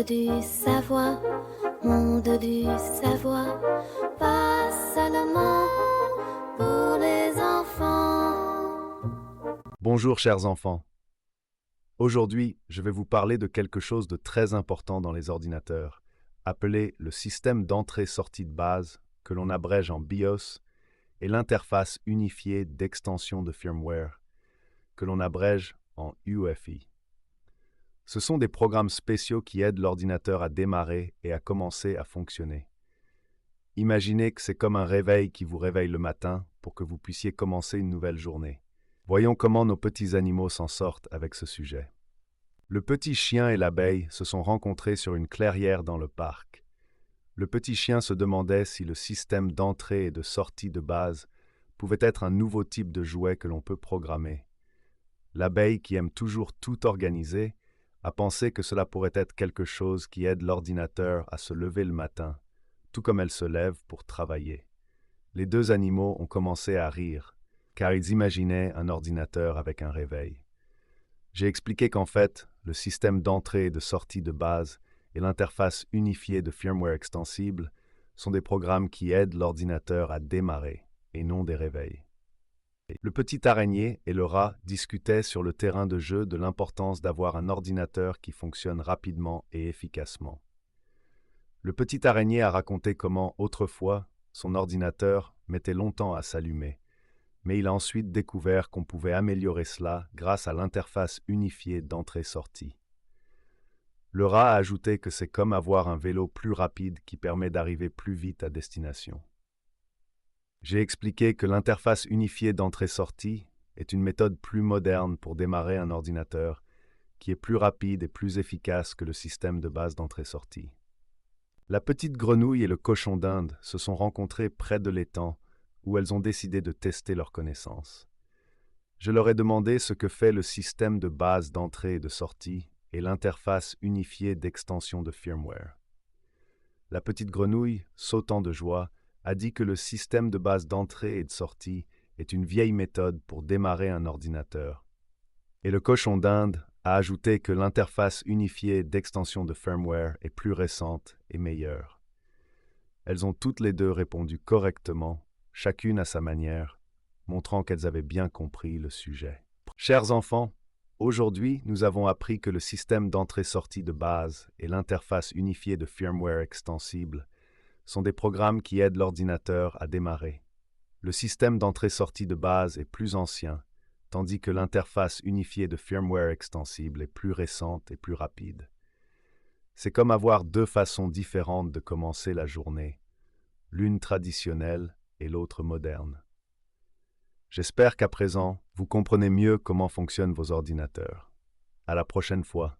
Monde du savoir, monde du savoir, pas seulement pour les enfants. Bonjour chers enfants. Aujourd'hui, je vais vous parler de quelque chose de très important dans les ordinateurs, appelé le système d'entrée-sortie de base, que l'on abrège en BIOS, et l'interface unifiée d'extension de firmware, que l'on abrège en UEFI. Ce sont des programmes spéciaux qui aident l'ordinateur à démarrer et à commencer à fonctionner. Imaginez que c'est comme un réveil qui vous réveille le matin pour que vous puissiez commencer une nouvelle journée. Voyons comment nos petits animaux s'en sortent avec ce sujet. Le petit chien et l'abeille se sont rencontrés sur une clairière dans le parc. Le petit chien se demandait si le système d'entrée et de sortie de base pouvait être un nouveau type de jouet que l'on peut programmer. L'abeille, qui aime toujours tout organiser, a pensé que cela pourrait être quelque chose qui aide l'ordinateur à se lever le matin, tout comme elle se lève pour travailler. Les deux animaux ont commencé à rire, car ils imaginaient un ordinateur avec un réveil. J'ai expliqué qu'en fait, le système d'entrée et de sortie de base et l'interface unifiée de firmware extensible sont des programmes qui aident l'ordinateur à démarrer, et non des réveils. Le petit araignée et le rat discutaient sur le terrain de jeu de l'importance d'avoir un ordinateur qui fonctionne rapidement et efficacement. Le petit araignée a raconté comment, autrefois, son ordinateur mettait longtemps à s'allumer, mais il a ensuite découvert qu'on pouvait améliorer cela grâce à l'interface unifiée d'entrée-sortie. Le rat a ajouté que c'est comme avoir un vélo plus rapide qui permet d'arriver plus vite à destination. J'ai expliqué que l'interface unifiée d'entrée-sortie est une méthode plus moderne pour démarrer un ordinateur qui est plus rapide et plus efficace que le système de base d'entrée-sortie. La petite grenouille et le cochon d'Inde se sont rencontrés près de l'étang où elles ont décidé de tester leurs connaissances. Je leur ai demandé ce que fait le système de base d'entrée et de sortie et l'interface unifiée d'extension de firmware. La petite grenouille, sautant de joie, a dit que le système de base d'entrée et de sortie est une vieille méthode pour démarrer un ordinateur. Et le cochon d'Inde a ajouté que l'interface unifiée d'extension de firmware est plus récente et meilleure. Elles ont toutes les deux répondu correctement, chacune à sa manière, montrant qu'elles avaient bien compris le sujet. Chers enfants, aujourd'hui, nous avons appris que le système d'entrée-sortie de base et l'interface unifiée de firmware extensible sont des programmes qui aident l'ordinateur à démarrer. Le système d'entrée-sortie de base est plus ancien, tandis que l'interface unifiée de firmware extensible est plus récente et plus rapide. C'est comme avoir deux façons différentes de commencer la journée, l'une traditionnelle et l'autre moderne. J'espère qu'à présent, vous comprenez mieux comment fonctionnent vos ordinateurs. À la prochaine fois.